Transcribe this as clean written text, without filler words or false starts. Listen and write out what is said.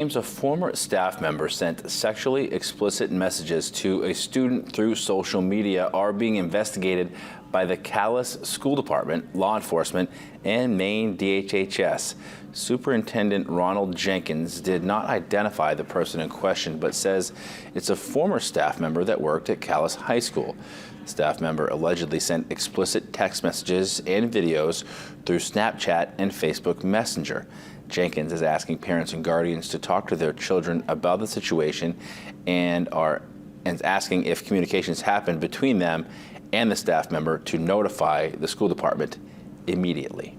Claims a former staff member sent sexually explicit messages to a student through social media are being investigated by the Calais School Department, law enforcement, and Maine DHHS. Superintendent Ronald Jenkins did not identify the person in question, but says it's a former staff member that worked at Calais High School. The staff member allegedly sent explicit text messages and videos through Snapchat and Facebook Messenger. Jenkins is asking parents and guardians to talk to their children about the situation and asking if communications happened between them and the staff member to notify the school department immediately.